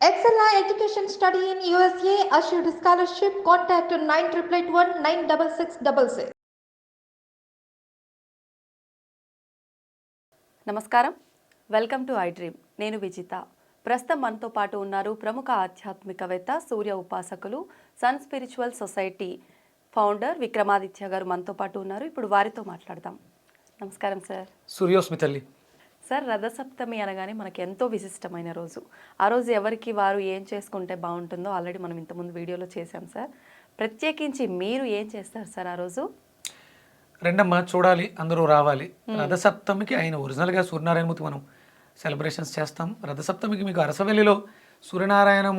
Excella Education Study in USA assured scholarship. Contact 9881 96666. నమస్కారం, welcome to I dream. నేను విజిత. ప్రస్తుతం మనతో పాటు ఉన్నారు ప్రముఖ ఆధ్యాత్మికవేత్త, సూర్య ఉపాసకులు, sun spiritual society founder Vikramaditya garu మనతో పాటు ఉన్నారు. ఇప్పుడు వారితో మాట్లాడదాం. నమస్కారం సార్. సూర్యోస్మి తల్లి. సార్, రథసప్తమి అనగానే మనకి ఎంతో విశిష్టమైన రోజు. ఆ రోజు ఎవరికి వారు ఏం చేసుకుంటే బాగుంటుందో ఆల్రెడీ మనం ఇంతకుముందు వీడియోలో చేశాం సార్. ప్రత్యేకించి మీరు ఏం చేస్తారు సార్ ఆ రోజు? రెండమ్మ చూడాలి, అందరూ రావాలి. రథసప్తమికి ఆయన ఒరిజినల్గా సూర్యనారాయణమూర్తి మనం సెలబ్రేషన్స్ చేస్తాం. రథసప్తమికి మీకు అరసవెల్లిలో సూర్యనారాయణ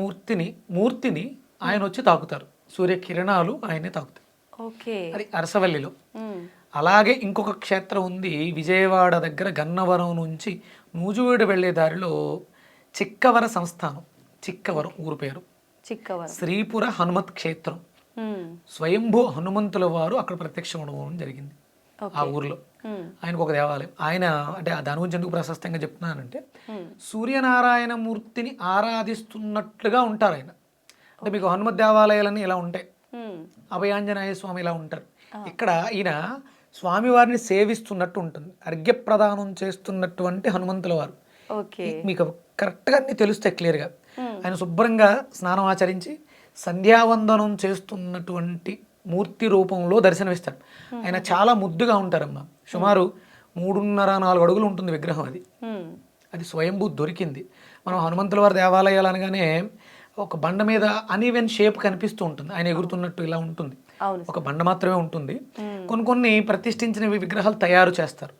మూర్తిని ఆయన వచ్చి తాకుతారు. సూర్యకిరణాలు ఆయన్ని తాకుతాయి. ఓకే, అది అరసవల్లిలో. అలాగే ఇంకొక క్షేత్రం ఉంది విజయవాడ దగ్గర, గన్నవరం నుంచి నూజువీడు వెళ్ళే దారిలో చిక్కవర సంస్థానం. చిక్కవరం ఊరు పేరు. చిక్కవరం శ్రీపుర హనుమత్ క్షేత్రం. స్వయంభూ హనుమంతుల వారు అక్కడ ప్రత్యక్షం అవడం జరిగింది ఆ ఊర్లో. ఆయనకు ఒక దేవాలయం. ఆయన అంటే దాని గురించి ఎందుకు ప్రశస్తంగా చెప్తున్నానంటే, సూర్యనారాయణ మూర్తిని ఆరాధిస్తున్నట్లుగా ఉంటారు ఆయన. అంటే మీకు హనుమత్ దేవాలయాలన్నీ ఇలా ఉంటాయి, అభయాంజనేయ స్వామి ఇలా ఉంటారు. ఇక్కడ ఈయన స్వామివారిని సేవిస్తున్నట్టు ఉంటుంది, అర్ఘ్యప్రదానం చేస్తున్నటువంటి హనుమంతుల వారు. మీకు కరెక్ట్గా అన్ని తెలుస్తాయి క్లియర్గా. ఆయన శుభ్రంగా స్నానం ఆచరించి సంధ్యావందనం చేస్తున్నటువంటి మూర్తి రూపంలో దర్శనమిస్తాడు. ఆయన చాలా ముద్దుగా ఉంటారమ్మా. సుమారు 3.5-4 అడుగులు ఉంటుంది విగ్రహం. అది స్వయంభూ దొరికింది. మనం హనుమంతుల వారి దేవాలయాలు అనగానే ఒక బండ మీద అనీవెన్ షేప్ కనిపిస్తూ ఉంటుంది, ఆయన ఎగురుతున్నట్టు ఇలా ఉంటుంది. ఒక బండ మాత్రమే ఉంటుంది. కొన్ని ప్రతిష్ఠించిన విగ్రహాలు తయారు చేస్తారు.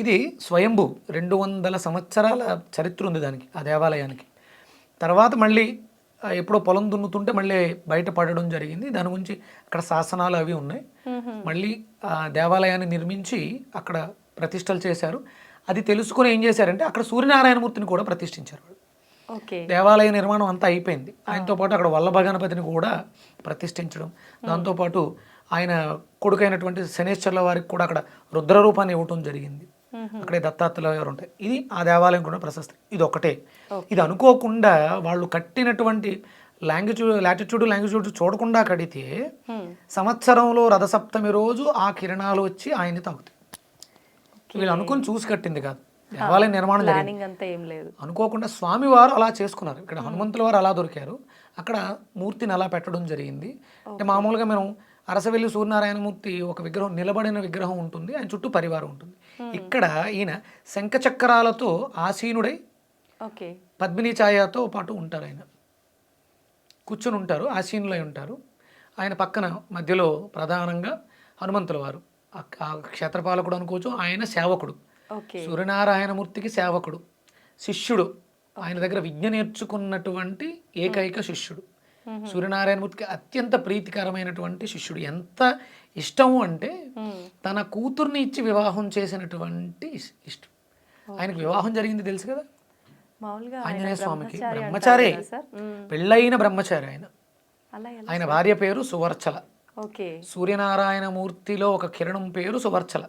ఇది స్వయంభూ 200 సంవత్సరాల చరిత్ర ఉంది దానికి, ఆ దేవాలయానికి. తర్వాత మళ్ళీ ఎప్పుడో పొలం దున్నుతుంటే మళ్ళీ బయట పడడం జరిగింది. దాని గురించి అక్కడ శాసనాలు అవి ఉన్నాయి. మళ్ళీ ఆ దేవాలయాన్ని నిర్మించి అక్కడ ప్రతిష్టలు చేశారు. అది తెలుసుకొని ఏం చేశారంటే అక్కడ సూర్యనారాయణమూర్తిని కూడా ప్రతిష్ఠించారు. దేవాలయ నిర్మాణం అంతా అయిపోయింది. ఆయనతో పాటు అక్కడ వల్లభ గణపతిని కూడా ప్రతిష్ఠించడం, దాంతోపాటు ఆయన కొడుకైనటువంటి శనేశ్వర్ల వారికి కూడా అక్కడ రుద్ర రూపాన్ని ఇవ్వటం జరిగింది. అక్కడే దత్తాత్రేయ గారు ఉంటాయి. ఇది ఆ దేవాలయం కూడా ప్రశస్తి. ఇది ఒకటే. ఇది అనుకోకుండా వాళ్ళు కట్టినటువంటి లాటిట్యూడ్ చూడకుండా కడితే సంవత్సరంలో రథసప్తమి రోజు ఆ కిరణాలు వచ్చి ఆయన్ని తాగుతాయి. వీళ్ళు అనుకుని చూసి కట్టింది కాదు, దేవాలయం నిర్మాణం జరిగింది. అనుకోకుండా స్వామివారు అలా చేసుకున్నారు. ఇక్కడ హనుమంతుల వారు అలా దొరికారు, అక్కడ మూర్తిని అలా పెట్టడం జరిగింది. అంటే మామూలుగా మనం అరసవెల్లి సూర్యనారాయణమూర్తి ఒక విగ్రహం, నిలబడిన విగ్రహం ఉంటుంది, ఆయన చుట్టూ పరివారం ఉంటుంది. ఇక్కడ ఈయన శంఖచక్రాలతో ఆసీనుడై పద్మిని ఛాయతో పాటు ఉంటారు. ఆయన కూర్చొని ఉంటారు, ఆసీనులై ఉంటారు. ఆయన పక్కన మధ్యలో ప్రధానంగా హనుమంతుల వారు, ఆ క్షేత్రపాలకుడు అనుకోవచ్చు. ఆయన సేవకుడు, సూర్యనారాయణమూర్తికి సేవకుడు, శిష్యుడు. ఆయన దగ్గర విద్య నేర్చుకున్నటువంటి ఏకైక శిష్యుడు. సూర్యనారాయణమూర్తికి అత్యంత ప్రీతికరమైనటువంటి శిష్యుడు. ఎంత ఇష్టము అంటే తన కూతుర్ని ఇచ్చి వివాహం చేసినటువంటి ఇష్టం. ఆయనకు వివాహం జరిగింది తెలుసు కదా, ఆంజనేయ స్వామికి. బ్రహ్మచారి, పెళ్ళైన బ్రహ్మచారి ఆయన. ఆయన భార్య పేరు సువర్చల. సూర్యనారాయణమూర్తిలో ఒక కిరణం పేరు సువర్చల.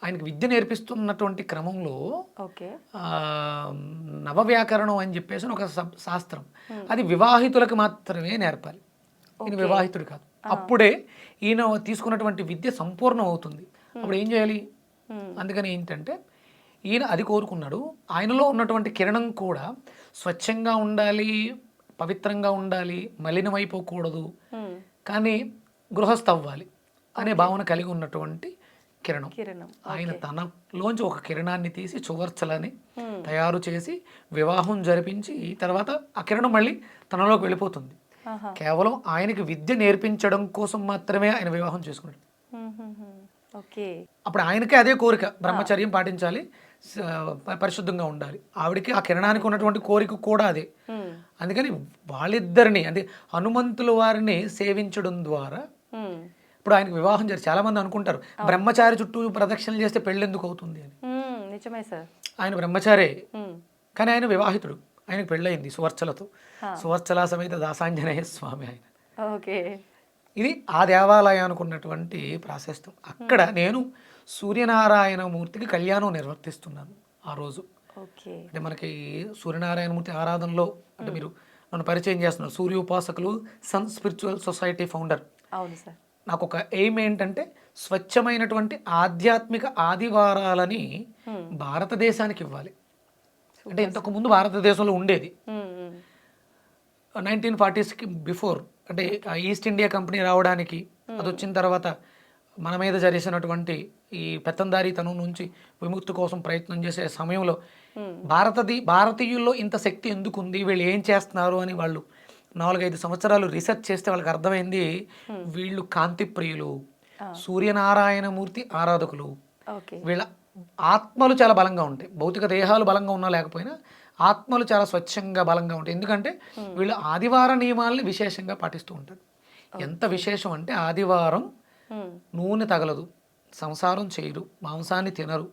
ఆయనకు విద్య నేర్పిస్తున్నటువంటి క్రమంలో నవవ్యాకరణం అని చెప్పేసి ఒక శాస్త్రం, అది వివాహితులకు మాత్రమే నేర్పాలి. ఈయన వివాహితుడు కాదు. అప్పుడే ఈయన తీసుకున్నటువంటి విద్య సంపూర్ణం అవుతుంది. అప్పుడు ఏం చేయాలి? అందుకని ఏంటంటే ఈయన అది కోరుకున్నాడు. ఆయనలో ఉన్నటువంటి కిరణం కూడా స్వచ్ఛంగా ఉండాలి, పవిత్రంగా ఉండాలి, మలినమైపోకూడదు, కానీ గృహస్థ అవ్వాలి అనే భావన కలిగి ఉన్నటువంటి కిరణం. ఆయన తనలోంచి ఒక కిరణాన్ని తీసి చువర్చలని తయారు చేసి వివాహం జరిపించి, తర్వాత ఆ కిరణం మళ్ళీ తనలోకి వెళ్ళిపోతుంది. కేవలం ఆయనకి విద్య నేర్పించడం కోసం మాత్రమే ఆయన వివాహం చేసుకున్నాడు. అప్పుడు ఆయనకే అదే కోరిక, బ్రహ్మచర్యం పాటించాలి, పరిశుద్ధంగా ఉండాలి. ఆవిడికి ఆ కిరణానికి ఉన్నటువంటి కోరిక కూడా అదే. అందుకని వాళ్ళిద్దరిని, అంటే హనుమంతుల వారిని సేవించడం ద్వారా ఇప్పుడు ఆయనకు వివాహం జరిగి, చాలా మంది అనుకుంటారు బ్రహ్మచారి చుట్టూ ప్రదక్షిణలు చేస్తే పెళ్ళి ఎందుకు అవుతుంది అని. నిజమే సార్, ఆయన బ్రహ్మచారే, కానీ ఆయన వివాహితుడు. ఆయనకు పెళ్ళయింది సువర్చలతో. సువర్చల సమేత దాసాంజనేయ స్వామి ఆయన. ఇది ఆ దేవాలయానికి ఉన్నటువంటి ప్రాశస్త్యం. అక్కడ నేను సూర్యనారాయణ మూర్తికి కళ్యాణం నిర్వర్తిస్తున్నాను ఆ రోజు. ఓకే. అంటే మనకి సూర్యనారాయణమూర్తి ఆరాధనలో అంటే మీరు నన్ను పరిచయం చేస్తున్నారు, సూర్య ఉపాసకులు సన్ స్పిరిచువల్ సొసైటీ ఫౌండర్. అవును సార్. నాకు ఒక ఎయిమ్ ఏంటంటే స్వచ్ఛమైనటువంటి ఆధ్యాత్మిక ఆదివారాలని భారతదేశానికి ఇవ్వాలి. అంటే ఇంతకు ముందు భారతదేశంలో ఉండేది 1940స్కి బిఫోర్, అంటే ఈస్ట్ ఇండియా కంపెనీ రావడానికి, అది వచ్చిన తర్వాత మన మీద జరిగినటువంటి ఈ పెత్తందారీతనం నుంచి విముక్తి కోసం ప్రయత్నం చేసే సమయంలో భారతీయుల్లో ఇంత శక్తి ఎందుకు ఉంది, వీళ్ళు ఏం చేస్తున్నారు అని వాళ్ళు 4-5 సంవత్సరాలు రీసెర్చ్ చేస్తే వాళ్ళకి అర్థమైంది, వీళ్ళు కాంతి ప్రియులు, సూర్యనారాయణమూర్తి ఆరాధకులు, వీళ్ళ ఆత్మలు చాలా బలంగా ఉంటాయి. భౌతిక దేహాలు బలంగా ఉన్నా లేకపోయినా ఆత్మలు చాలా స్వచ్ఛంగా బలంగా ఉంటాయి. ఎందుకంటే వీళ్ళు ఆదివార నియమాలని విశేషంగా పాటిస్తూ ఉంటారు. ఎంత విశేషం అంటే ఆదివారం నూనె తగలదు, సంసారం చేయరు, మాంసాన్ని తినరు,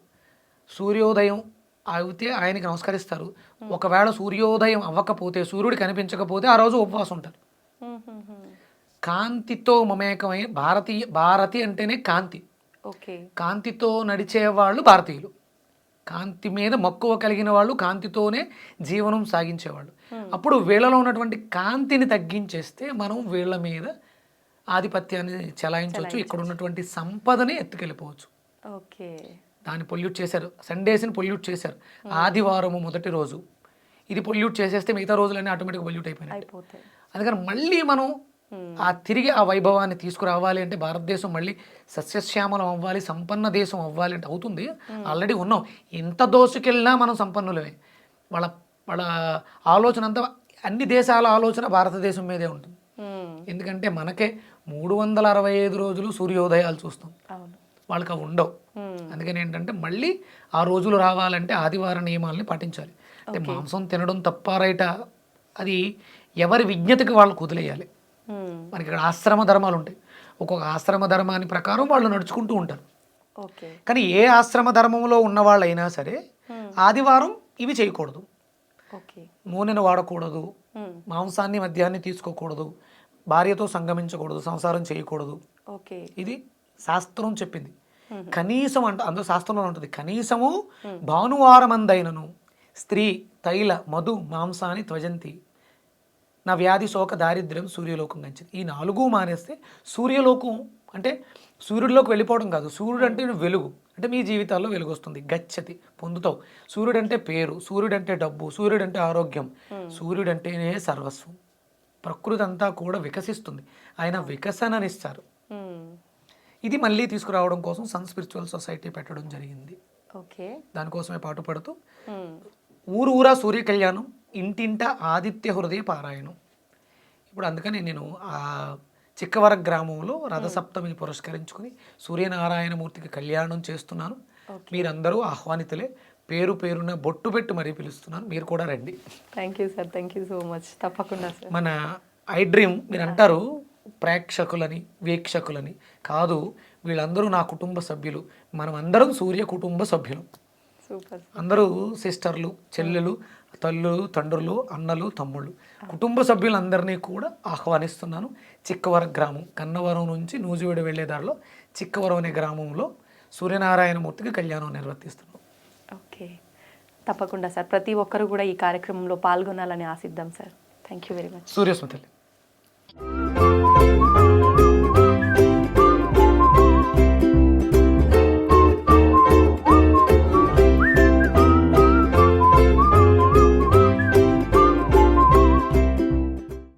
సూర్యోదయం అయితే ఆయనకి నమస్కరిస్తారు. ఒకవేళ సూర్యోదయం అవ్వకపోతే, సూర్యుడు కనిపించకపోతే ఆ రోజు ఉపవాసం ఉంటారు. కాంతితో మమేకమై భారతి అంటేనే కాంతి, కాంతితో నడిచేవాళ్ళు భారతీయులు. కాంతి మీద మక్కువ కలిగిన వాళ్ళు, కాంతితోనే జీవనం సాగించేవాళ్ళు. అప్పుడు వీళ్ళలో ఉన్నటువంటి కాంతిని తగ్గించేస్తే మనం వీళ్ళ మీద ఆధిపత్యాన్ని చెలాయించవచ్చు, ఇక్కడ ఉన్నటువంటి సంపదని ఎత్తుకెళ్ళిపోవచ్చు. దాన్ని పొల్యూట్ చేశారు, సండేస్ని పొల్యూట్ చేశారు. ఆదివారము మొదటి రోజు ఇది పొల్యూట్ చేసేస్తే మిగతా రోజులన్నీ ఆటోమేటిక్గా పొల్యూట్ అయిపోయినాయి. అందుకని మళ్ళీ మనం తిరిగి ఆ వైభవాన్ని తీసుకురావాలి అంటే, భారతదేశం మళ్ళీ సస్యశ్యామలం అవ్వాలి, సంపన్న దేశం అవ్వాలి అంటే అవుతుంది. ఆల్రెడీ ఉన్నాం. ఎంత దోసుకెళ్ళినా మనం సంపన్నులమే. వాళ్ళ వాళ్ళ ఆలోచన అంతా, అన్ని దేశాల ఆలోచన భారతదేశం మీదే ఉంటుంది. ఎందుకంటే మనకే 365 రోజులు సూర్యోదయాలు చూస్తాం, వాళ్ళకి అవి ఉండవు. అందుకని ఏంటంటే మళ్ళీ ఆ రోజులు రావాలంటే ఆదివార నియమాలని పాటించాలి. అంటే మాంసం తినడం తప్ప రైట, అది ఎవరి విజ్ఞతకి వాళ్ళకు వదిలేయాలి. మనకి ఇక్కడ ఆశ్రమ ధర్మాలు ఉంటాయి, ఒక్కొక్క ఆశ్రమ ధర్మాన్ని ప్రకారం వాళ్ళు నడుచుకుంటూ ఉంటారు. కానీ ఏ ఆశ్రమ ధర్మంలో ఉన్న వాళ్ళైనా సరే ఆదివారం ఇవి చేయకూడదు. నూనెను వాడకూడదు, మాంసాన్ని మద్యాన్ని తీసుకోకూడదు, భార్యతో సంగమించకూడదు, సంసారం చేయకూడదు. ఇది శాస్త్రం చెప్పింది. కనీసం అందులో శాస్త్రంలో ఉంటుంది, కనీసము భానువారమందైనను స్త్రీ తైల మధు మాంసాన్ని త్వజంతి నా వ్యాధి శోక దారిద్ర్యం సూర్యలోకం గంచింది. ఈ 4 మానేస్తే సూర్యలోకం అంటే సూర్యుడిలోకి వెళ్ళిపోవడం కాదు, సూర్యుడు అంటే వెలుగు, అంటే మీ జీవితాల్లో వెలుగు వస్తుంది, గచ్చతి పొందుతావు. సూర్యుడు అంటే పేరు, సూర్యుడు అంటే డబ్బు, సూర్యుడు అంటే ఆరోగ్యం, సూర్యుడు అంటేనే సర్వస్వం. ప్రకృతి అంతా కూడా వికసిస్తుంది, ఆయన వికసననిస్తారు. ఇది మళ్ళీ తీసుకురావడం కోసం సన్ స్పిరిచువల్ సొసైటీ పెట్టడం జరిగింది. దానికోసమే పాటుపడుతూ ఊరూరా సూర్య కళ్యాణం, ఇంటింట ఆదిత్య హృదయ పారాయణం. ఇప్పుడు అందుకని నేను ఆ చిక్కవర గ్రామంలో రథసప్తమిని పురస్కరించుకుని సూర్యనారాయణమూర్తికి కళ్యాణం చేస్తున్నాను. మీరందరూ ఆహ్వానితులే, పేరు పేరున బొట్టు పెట్టి మరీ పిలుస్తున్నాను, మీరు కూడా రండి. Thank you sir, thank you so much. తప్పకుండా సార్. మన ఐ డ్రీమ్ మీరు అంటారు ప్రేక్షకులని వీక్షకులని, కాదు, వీళ్ళందరూ నా కుటుంబ సభ్యులు, మనం అందరం సూర్య కుటుంబ సభ్యులు. అందరూ సిస్టర్లు, చెల్లెలు, తల్లులు, తండ్రులు, అన్నలు, తమ్ముళ్ళు, కుటుంబ సభ్యులందరినీ కూడా ఆహ్వానిస్తున్నాను. చిక్కవరం గ్రామం, కన్నవరం నుంచి నూజివీడు వెళ్ళే దారిలో చిక్కవరం అనే గ్రామంలో సూర్యనారాయణమూర్తికి కళ్యాణం నిర్వర్తిస్తున్నాం. ఓకే, తప్పకుండా సార్. ప్రతి ఒక్కరు కూడా ఈ కార్యక్రమంలో పాల్గొనాలని ఆశిద్దాం sir. Thank you very much. Suryasmriti.